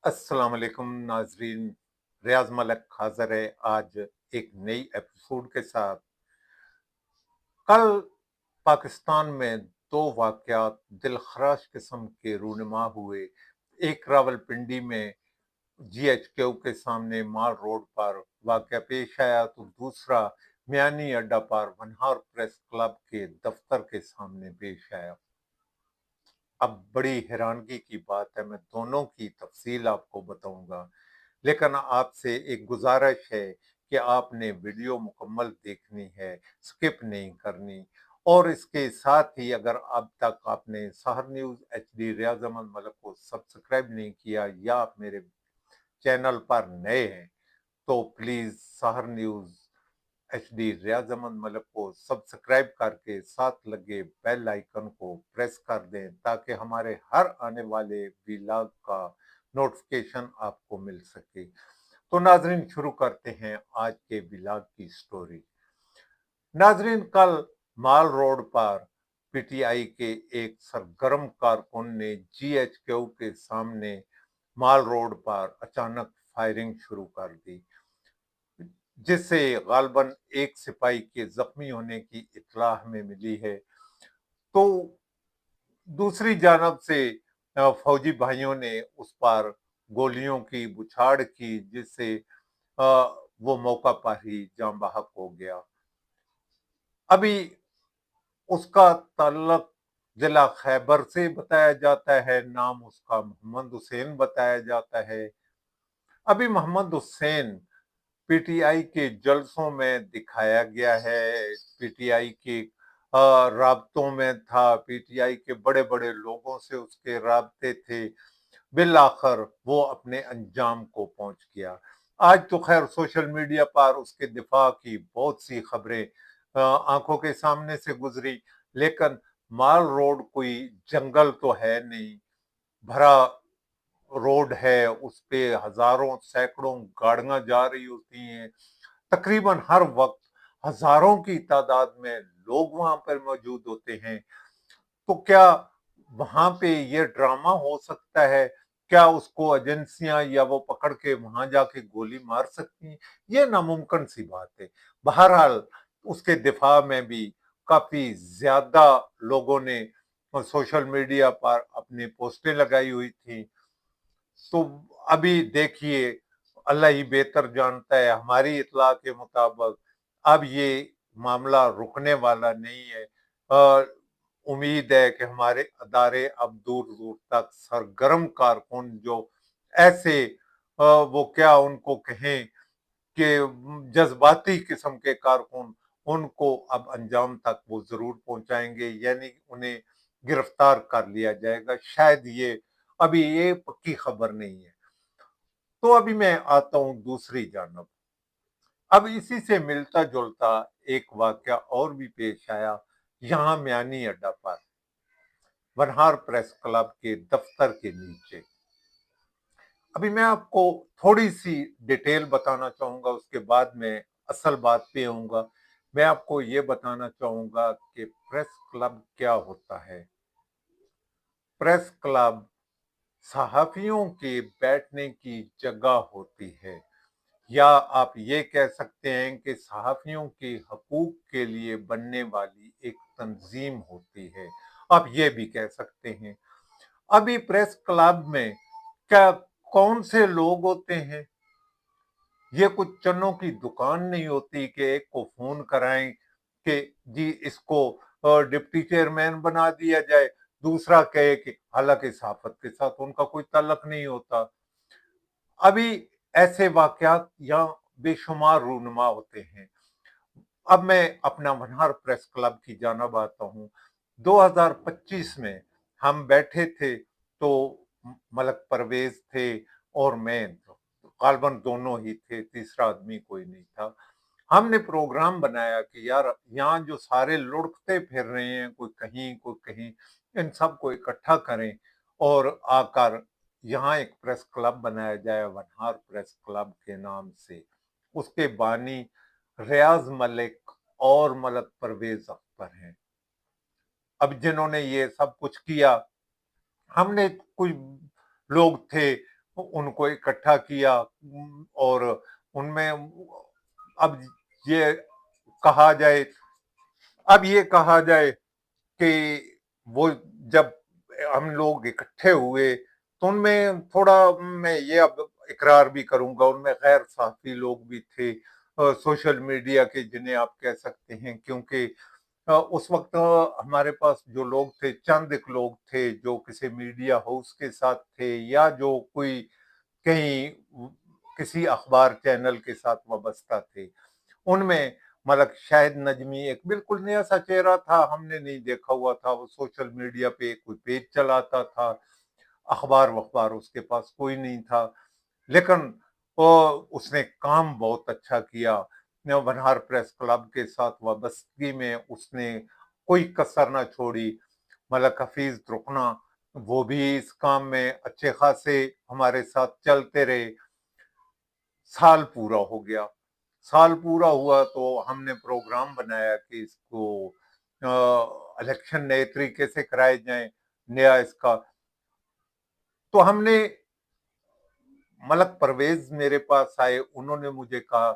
अस्सलाम वालेकुम नाजरीन। रियाज मलिक हाजिर है आज एक नई एपिसोड के साथ। कल पाकिस्तान में दो वाकयात दिलखराश किस्म के रूनुमा हुए। एक रावलपिंडी में जीएचक्यू के सामने माल रोड पर वाकया पेश आया तो दूसरा मियानी अड्डा पर वनहार प्रेस क्लब के दफ्तर के सामने पेश आया। अब बड़ी हैरानगी की बात है, मैं दोनों की तफसील आपको बताऊंगा, लेकिन आपसे एक गुजारिश है कि आपने वीडियो मुकम्मल देखनी है, स्किप नहीं करनी। और इसके साथ ही अगर अब तक आपने सहर न्यूज़ एचडी रियाज अहमद मलिक को सब्सक्राइब नहीं किया या आप मेरे चैनल पर नए हैं तो प्लीज़ सहर न्यूज़ एचडी रियाज अहमद मलिक को सब्सक्राइब करके साथ लगे बेल आइकन को प्रेस कर दें ताकि हमारे हर आने वाले व्लॉग का नोटिफिकेशन आपको मिल सके। तो नाजरीन शुरू करते हैं आज के व्लॉग की स्टोरी। नाजरीन, कल माल रोड पर पीटीआई के एक सरगर्म कारकुन ने जीएचक्यू के सामने माल रोड पर अचानक फायरिंग शुरू कर दी, जिससे गालबन एक सिपाही के जख्मी होने की इत्तला हमें मिली है। तो दूसरी जानब से फौजी भाइयों ने उस पर गोलियों की बुछाड़ की, जिससे वो मौका पर ही जान बहक हो गया। अभी उसका ताल्लुक जिला खैबर से बताया जाता है, नाम उसका मोहम्मद हुसैन बताया जाता है। अभी मोहम्मद हुसैन पीटीआई के जलसों में दिखाया गया है, पीटीआई के राब्तों में था, पीटीआई के बड़े बड़े लोगों से उसके राब्ते थे। बिल आखिर वो अपने अंजाम को पहुंच गया। आज तो खैर सोशल मीडिया पर उसके दिफा की बहुत सी खबरें आंखों के सामने से गुजरी, लेकिन माल रोड कोई जंगल तो है नहीं, भरा रोड है, उस पे हजारों सैकड़ों गाड़ियां जा रही होती हैं। तकरीबन हर वक्त हजारों की तादाद में लोग वहां पर मौजूद होते हैं। तो क्या वहां पे ये ड्रामा हो सकता है? क्या उसको एजेंसियां या वो पकड़ के वहां जाके गोली मार सकती हैं? ये नामुमकिन सी बात है। बहरहाल उसके दिफा में भी काफी ज्यादा लोगों ने सोशल मीडिया पर अपनी पोस्टें लगाई हुई थी। तो अभी देखिए, अल्लाह ही बेहतर जानता है, हमारी इत्तला के मुताबिक अब ये मामला रुकने वाला नहीं है। उम्मीद है कि हमारे अदारे अब दूर दूर तक सरगर्म कारकुन जो ऐसे वो क्या उनको कहें कि जज्बाती किस्म के कारकुन, उनको अब अंजाम तक वो जरूर पहुंचाएंगे, यानी उन्हें गिरफ्तार कर लिया जाएगा। शायद ये अभी ये पक्की खबर नहीं है। तो अभी मैं आता हूं दूसरी जानब। अब इसी से मिलता जुलता एक वाक्य और भी पेश आया, यहाँ म्यानी अड्डा पर वनहार प्रेस क्लब के दफ्तर के नीचे। अभी मैं आपको थोड़ी सी डिटेल बताना चाहूंगा, उसके बाद मैं असल बात पे आऊंगा। मैं आपको ये बताना चाहूंगा कि प्रेस क्लब क्या होता है। प्रेस क्लब सहाफियों के बैठने की जगह होती है, या आप ये कह सकते हैं कि सहाफियों के हकूक के लिए बनने वाली एक तंजीम होती है। आप ये भी कह सकते हैं। अभी प्रेस क्लब में क्या कौन से लोग होते हैं? ये कुछ चन्नों की दुकान नहीं होती कि एक को फोन कराएं कि जी इसको डिप्टी चेयरमैन बना दिया जाए, दूसरा कहे कि हालांकि सहाफत के साथ उनका कोई ताल्लुक नहीं होता। अभी ऐसे वाकयात यहाँ बेशुमार रूनुमा होते हैं। अब मैं अपना वनहार प्रेस क्लब की जानिब आता हूँ। 2025 में हम बैठे थे, तो मलक परवेज थे और मैं, गालबन दोनों ही थे, तीसरा आदमी कोई नहीं था। हमने प्रोग्राम बनाया कि यार यहाँ जो सारे लुढ़कते फिर रहे हैं, कोई कहीं कोई कहीं, इन सबको इकट्ठा करें और आकर यहाँ एक प्रेस क्लब बनाया जाए वनहार प्रेस क्लब के नाम से। उसके बानी रियाज मलिक और मलक परवेज अख्तर हैं। अब जिन्होंने ये सब कुछ किया, हमने कुछ लोग थे उनको इकट्ठा किया और उनमें अब ये कहा जाए अब ये कहा जाए कि वो जब हम लोग इकट्ठे हुए तो उनमें थोड़ा मैं ये अब इकरार भी करूंगा, उनमें गैर सहाफी लोग भी थे, सोशल मीडिया के जिन्हें आप कह सकते हैं, क्योंकि उस वक्त हमारे पास जो लोग थे चंद एक लोग थे जो किसी मीडिया हाउस के साथ थे या जो कोई कहीं किसी अखबार चैनल के साथ वाबस्ता थे। उनमें मलक शाहिद नजमी एक बिल्कुल नया सा चेहरा था, हमने नहीं देखा हुआ था। वो सोशल मीडिया पे कोई पेज चलाता था, अखबार वखबार उसके पास कोई नहीं था, लेकिन वो उसने काम बहुत अच्छा किया। वनहार प्रेस क्लब के साथ वाबस्तगी में उसने कोई कसर ना छोड़ी। मलक हफीज रुकना वो भी इस काम में अच्छे खासे हमारे साथ चलते रहे। साल पूरा हो गया, साल पूरा हुआ तो हमने प्रोग्राम बनाया कि इसको इलेक्शन नए तरीके से कराए जाएं, नया इसका। तो हमने मलक परवेज मेरे पास आए, उन्होंने मुझे कहा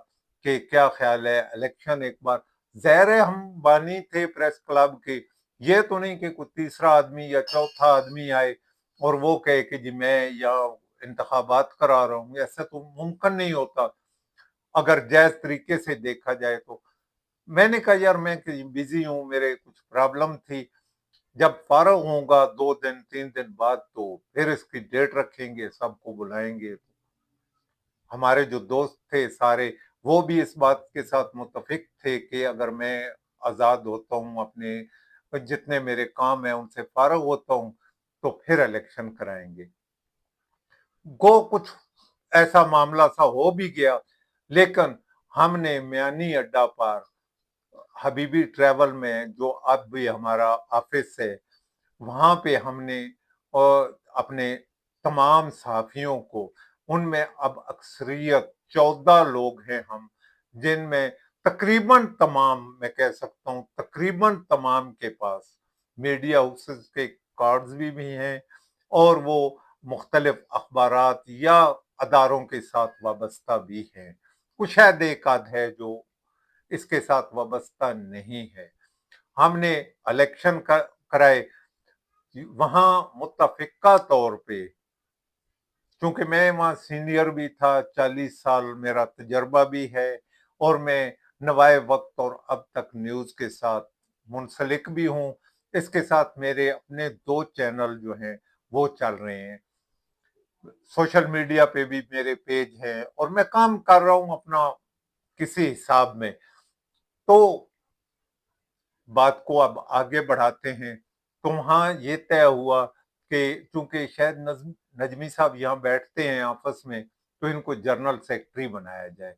कि क्या ख्याल है इलेक्शन एक बार, ज़ाहिर है हम बानी थे प्रेस क्लब के, ये तो नहीं कि कोई तीसरा आदमी या चौथा आदमी आए और वो कहे कि जी मैं या इंतखाबात करा रहा हूँ, ऐसा तो मुमकिन नहीं होता अगर जायज तरीके से देखा जाए तो। मैंने कहा यार मैं बिजी हूँ, मेरे कुछ प्रॉब्लम थी, जब फारग होगा 2 दिन 3 दिन बाद तो फिर इसकी डेट रखेंगे, सबको बुलाएंगे। हमारे जो दोस्त थे सारे वो भी इस बात के साथ मुत्तफिक थे कि अगर मैं आजाद होता हूँ, अपने जितने मेरे काम है उनसे फारग होता हूँ, तो फिर इलेक्शन कराएंगे। गो कुछ ऐसा मामला सा हो भी गया, लेकिन हमने मियानी अड्डा पार हबीबी ट्रेवल में जो अब भी हमारा ऑफिस है, वहां पे हमने और अपने तमाम सहाफियों को, उनमें अब अक्सरियत 14 लोग हैं हम, जिनमें तकरीबन तमाम, मैं कह सकता हूँ तकरीबन तमाम के पास मीडिया हाउसेस के कार्ड्स भी हैं और वो मुख्तलिफ अखबारात या अदारों के साथ वाबस्ता भी हैं। कुछ शायद एक आध है जो इसके साथ वाबस्ता नहीं है। हमने इलेक्शन कराए वहां मुत्तफिका तौर पे, क्योंकि मैं वहां सीनियर भी था, 40 साल मेरा तजर्बा भी है और मैं नवाए वक्त और अब तक न्यूज के साथ मुंसलिक भी हूँ। इसके साथ मेरे अपने 2 चैनल जो हैं वो चल रहे हैं, सोशल मीडिया पे भी मेरे पेज हैं और मैं काम कर रहा हूँ अपना किसी हिसाब में। तो बात को अब आगे बढ़ाते हैं। तो वहां ये तय हुआ कि चूंकि शायद नजमी साहब यहाँ बैठते हैं आपस में, तो इनको जनरल सेक्रेटरी बनाया जाए।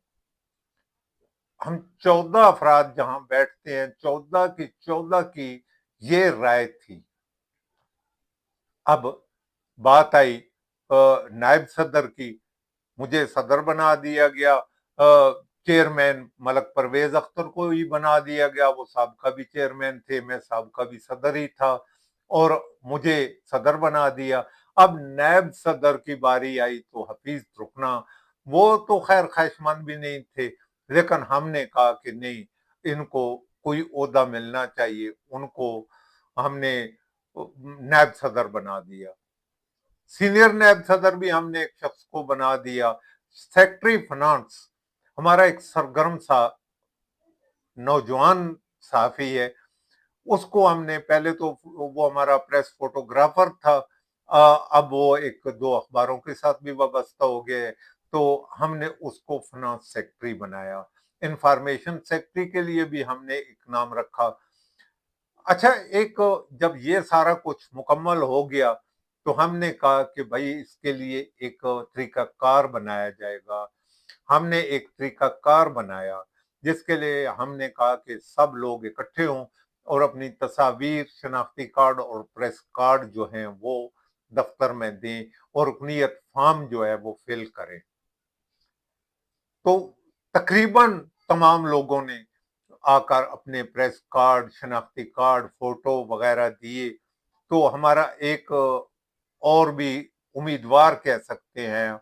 हम 14 अफराद जहां बैठते हैं, 14 की ये राय थी। अब बात आई नायब सदर की, मुझे सदर बना दिया गया, चेयरमैन मलक परवेज अख्तर को ही बना दिया गया, वो साहब भी चेयरमैन थे, मैं साहब भी सदर ही था और मुझे सदर बना दिया। अब नायब सदर की बारी आई तो हफीज रुकना, वो तो खैर ख्वाहिशमंद भी नहीं थे, लेकिन हमने कहा कि नहीं, इनको कोई ओहदा मिलना चाहिए, उनको हमने नायब सदर बना दिया। सीनियर नायब सदर भी हमने एक शख्स को बना दिया। सेक्रेटरी फाइनेंस हमारा एक सरगर्म सा नौजवान साफी है, उसको हमने, पहले तो वो हमारा प्रेस फोटोग्राफर था, अब वो एक दो अखबारों के साथ भी वाबस्ता हो गया है, तो हमने उसको फाइनेंस सेक्रेटरी बनाया। इंफॉर्मेशन सेक्रेटरी के लिए भी हमने एक नाम रखा। अच्छा, एक जब ये सारा कुछ मुकम्मल हो गया तो हमने कहा कि भाई इसके लिए एक तरीकाकार बनाया जाएगा। हमने एक तरीकाकार बनाया जिसके लिए हमने कहा कि सब लोग इकट्ठे हों और अपनी तस्वीर, शनाख्ती कार्ड और प्रेस कार्ड जो हैं वो दफ्तर में दें और रुकनियत फॉर्म जो है वो फिल करें। तो तकरीबन तमाम लोगों ने आकर अपने प्रेस कार्ड, शनाख्ती कार्ड, फोटो वगैरह दिए। तो हमारा एक और भी उम्मीदवार कह सकते हैं,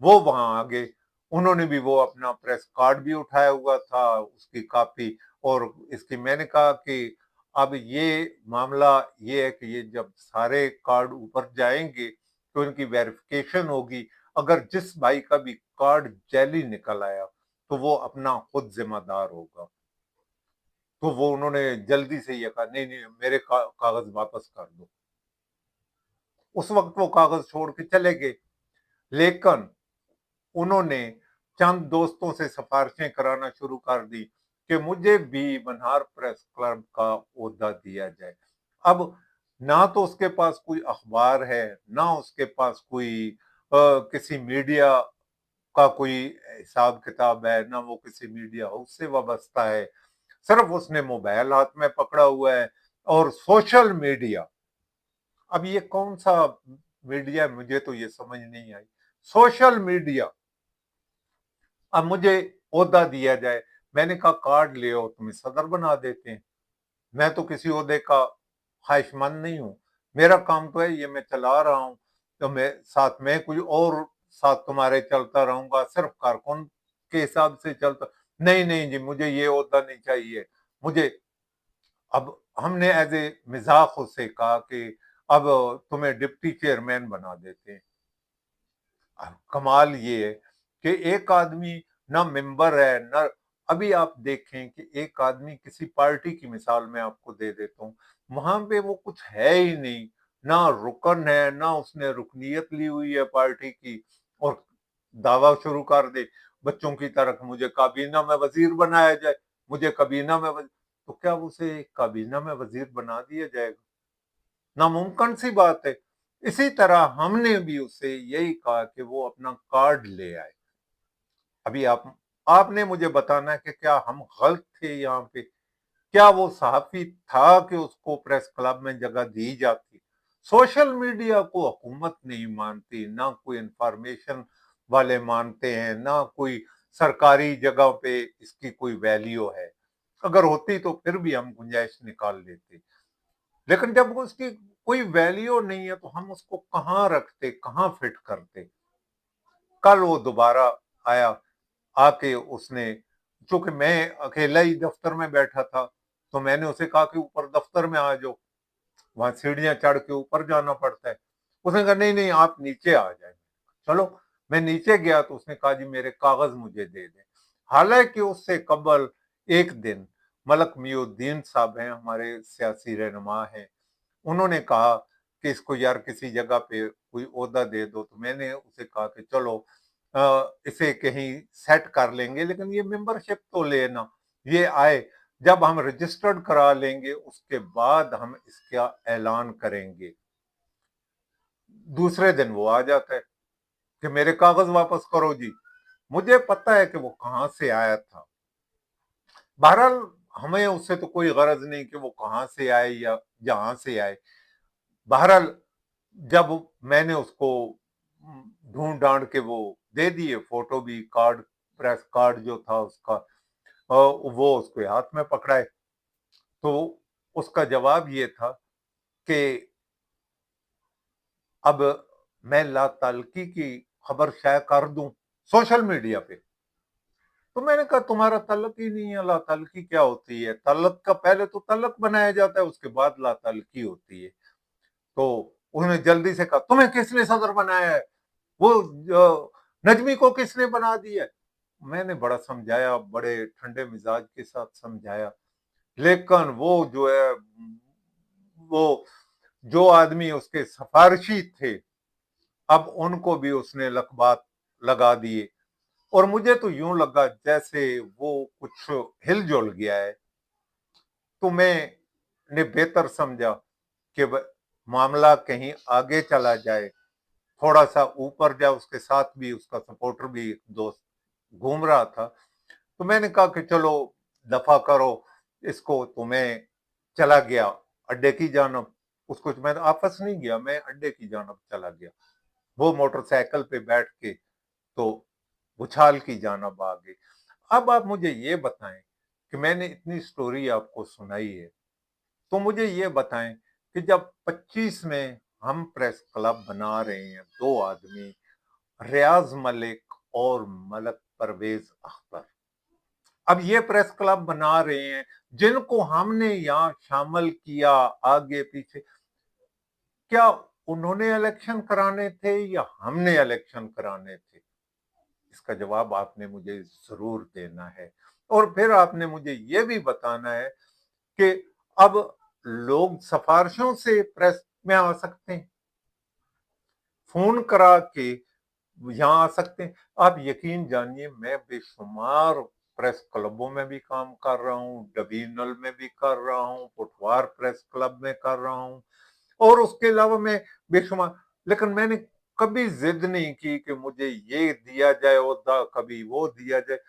वो वहां आ गए। उन्होंने भी वो अपना प्रेस कार्ड भी उठाया हुआ था, उसकी कॉपी। और इसकी मैंने कहा कि अब ये मामला ये है कि ये जब सारे कार्ड ऊपर जाएंगे तो इनकी वेरिफिकेशन होगी। अगर जिस भाई का भी कार्ड जैली निकल आया तो वो अपना खुद जिम्मेदार होगा। तो वो उन्होंने जल्दी से ये कहा, नहीं नहीं मेरे कागज वापस कर दो। उस वक्त वो कागज छोड़ के चले गए। लेकिन उन्होंने चंद दोस्तों से सिफारिशें कराना शुरू कर दी कि मुझे भी मन्हार प्रेस क्लब का ओहदा दिया जाए। अब ना तो उसके पास कोई अखबार है, ना उसके पास कोई किसी मीडिया का कोई हिसाब किताब है, ना वो किसी मीडिया हाउस से वाबस्ता है। सिर्फ उसने मोबाइल हाथ में पकड़ा हुआ है और सोशल मीडिया। अब ये कौन सा मीडिया है, मुझे तो ये समझ नहीं आई। Social media. अब मुझे ओहदा दिया जाए। मैंने कहा कार्ड ले आओ, तुम्हें सदर बना देते हैं। मैं तो किसी ओहदे का ख्वाहिशमंद नहीं हूं। मेरा काम तो है ये मैं चला रहा हूं, तो मैं साथ में कोई और साथ तुम्हारे चलता रहूंगा, सिर्फ कारकुन के हिसाब से चलता। नहीं नहीं जी, मुझे ये ओहदा नहीं चाहिए। मुझे अब हमने एज ए मिजाक उससे कहा कि अब तुम्हें डिप्टी चेयरमैन बना देते हैं। कमाल ये है कि एक आदमी ना मेंबर है ना। अभी आप देखें कि एक आदमी किसी पार्टी की मिसाल में आपको दे देता हूं, वहां पे वो कुछ है ही नहीं, ना रुकन है, ना उसने रुकनीयत ली हुई है पार्टी की। और दावा शुरू कर दे बच्चों की तरह, मुझे काबीना में वजीर बनाया जाए, मुझे काबीना में तो क्या उसे काबीना में वजीर बना दिया जाएगा? नामुमकिन सी बात है। इसी तरह हमने भी उससे यही कहा कि वो अपना कार्ड ले आए। अभी आपने मुझे बताना है कि क्या हम गलत थे यहाँ पे? क्या वो सहाफी था कि उसको प्रेस क्लब में जगह दी जाती? सोशल मीडिया को हुकूमत नहीं मानती, ना कोई इंफॉर्मेशन वाले मानते हैं, ना कोई सरकारी जगह पे इसकी कोई वैल्यू है। अगर होती तो फिर भी हम गुंजाइश निकाल लेते। लेकिन जब उसकी कोई वैल्यू नहीं है तो हम उसको कहाँ रखते, कहाँ फिट करते? कल वो दोबारा आया, आके उसने, चूंकि मैं अकेला ही दफ्तर में बैठा था, तो मैंने उसे कहा कि ऊपर दफ्तर में आ जाओ, वहां सीढ़ियां चढ़ के ऊपर जाना पड़ता है। उसने कहा नहीं नहीं आप नीचे आ जाए। चलो मैं नीचे गया तो उसने कहा जी मेरे कागज मुझे दे दें। हालांकि उससे कबल एक दिन मलक मियुद्दीन साहब हैं, हमारे सियासी रहनुमा हैं, उन्होंने कहा कि इसको यार किसी जगह पे कोई ओहदा दे दो। तो मैंने उसे कहा कि चलो इसे कहीं सेट कर लेंगे, लेकिन ये मेंबरशिप तो लेना। ये आए, जब हम रजिस्टर्ड करा लेंगे उसके बाद हम इसका ऐलान करेंगे। दूसरे दिन वो आ जाता है कि मेरे कागज वापस करो जी। मुझे पता है कि वो कहां से आया था। बहरहाल हमें उससे तो कोई गरज नहीं कि वो कहां से आए या जहां से आए। बहरहाल जब मैंने उसको ढूंढ डांड के वो दे दिए, फोटो भी, कार्ड, प्रेस कार्ड जो था उसका, वो उसके हाथ में पकड़ाए, तो उसका जवाब ये था कि अब मैं लाताल्की की खबर शाया कर दूं सोशल मीडिया पे। तो मैंने कहा तुम्हारा तल्लक ही नहीं है, लाताल्की क्या होती है? तल्लक का पहले तो तल्लक बनाया जाता है, उसके बाद लाताल्की होती है। तो उसने जल्दी से कहा तुम्हें किसने सदर बनाया है? वो नजमी को किसने बना दिया है? मैंने बड़ा समझाया, बड़े ठंडे मिजाज के साथ समझाया। लेकिन वो जो है, वो जो आदमी उसके सिफारशी थे, अब उनको भी उसने लकबात लगा दिए। और मुझे तो यूं लगा जैसे वो कुछ हिलजुल गया है। तो मैंने बेहतर समझा कि मामला कहीं आगे चला जाए, थोड़ा सा ऊपर जाए। उसके साथ भी उसका सपोर्टर भी एक दोस्त घूम रहा था। तो मैंने कहा कि चलो दफा करो इसको। तो मैं चला गया अड्डे की जानब। उसको मैं आपस नहीं गया, मैं अड्डे की जानब चला गया। वो मोटरसाइकिल पे बैठ के तो उछाल की जानब आ गई। अब आप मुझे ये बताएं कि मैंने इतनी स्टोरी आपको सुनाई है, तो मुझे ये बताएं कि जब 25 में हम प्रेस क्लब बना रहे हैं दो आदमी, रियाज मलिक और मलक परवेज अख्तर। अब ये प्रेस क्लब बना रहे हैं, जिनको हमने यहाँ शामिल किया आगे पीछे, क्या उन्होंने इलेक्शन कराने थे या हमने इलेक्शन कराने थे? इसका जवाब आपने मुझे जरूर देना है। और फिर आपने मुझे ये भी बताना है कि अब लोग सिफारिशों से प्रेस में आ सकते हैं, फोन करा के यहाँ आ सकते हैं। आप यकीन जानिए, मैं बेशुमार प्रेस क्लबों में भी काम कर रहा हूँ, डिवीजनल में भी कर रहा हूँ, पुठवार प्रेस क्लब में कर रहा हूँ, और उसके अलावा मैं बेशुमार, लेकिन मैंने कभी जिद नहीं की कि मुझे ये दिया जाए ओहदा, कभी वो दिया जाए।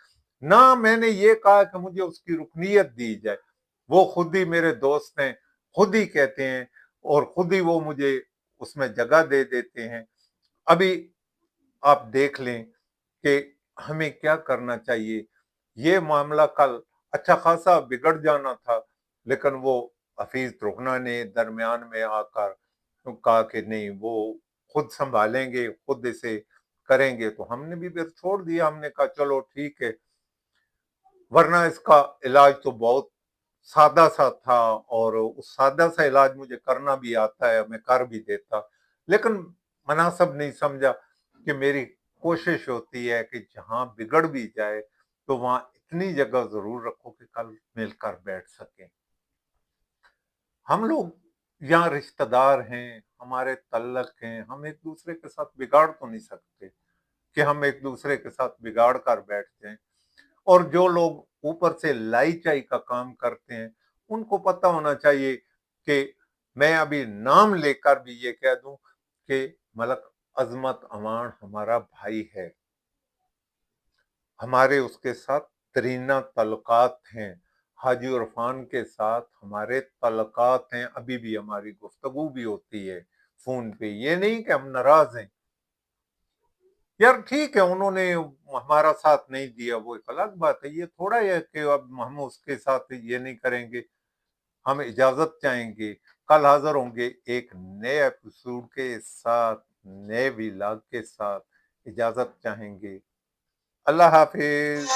ना मैंने ये कहा कि मुझे उसकी रुकनीयत दी जाए। वो खुद ही मेरे दोस्त हैं, खुद ही कहते हैं और खुद ही वो मुझे उसमें जगह दे देते हैं। अभी आप देख लें कि हमें क्या करना चाहिए। ये मामला कल अच्छा खासा बिगड़ जाना था, लेकिन वो हफीज रुकना ने दरमियान में आकर कहा कि नहीं, वो खुद संभालेंगे, खुद इसे करेंगे, तो हमने भी फिर छोड़ दिया। हमने कहा चलो ठीक है, वरना इसका इलाज तो बहुत सादा सा था, और उस सादा सा इलाज मुझे करना भी आता है, मैं कर भी देता, लेकिन मुनासिब नहीं समझा कि मेरी कोशिश होती है कि जहां बिगड़ भी जाए तो वहां इतनी जगह जरूर रखो कि कल मिलकर बैठ सकें। हम लोग यहाँ रिश्तेदार हैं, हमारे तल्लक हैं, हम एक दूसरे के साथ बिगाड़ तो नहीं सकते कि हम एक दूसरे के साथ बिगाड़ कर बैठ जाएं। और जो लोग ऊपर से लाई चाई का काम करते हैं, उनको पता होना चाहिए कि मैं अभी नाम लेकर भी ये कह दूं कि मलक अजमत अमान हमारा भाई है, हमारे उसके साथ तरीना तल्लुकात हैं, हाजी इरफान के साथ हमारे तल्लुकात हैं, अभी भी हमारी गुफ्तगू भी होती है फोन पे। ये नहीं कि हम नाराज हैं। यार ठीक है, उन्होंने हमारा साथ नहीं दिया, वो एक अलग बात है। ये थोड़ा है कि अब हम उसके साथ ये नहीं करेंगे, हम इजाजत चाहेंगे, कल हाजिर होंगे एक नए एपिसोड के साथ, नए व्लॉग के साथ। इजाजत चाहेंगे। अल्लाह हाफिज।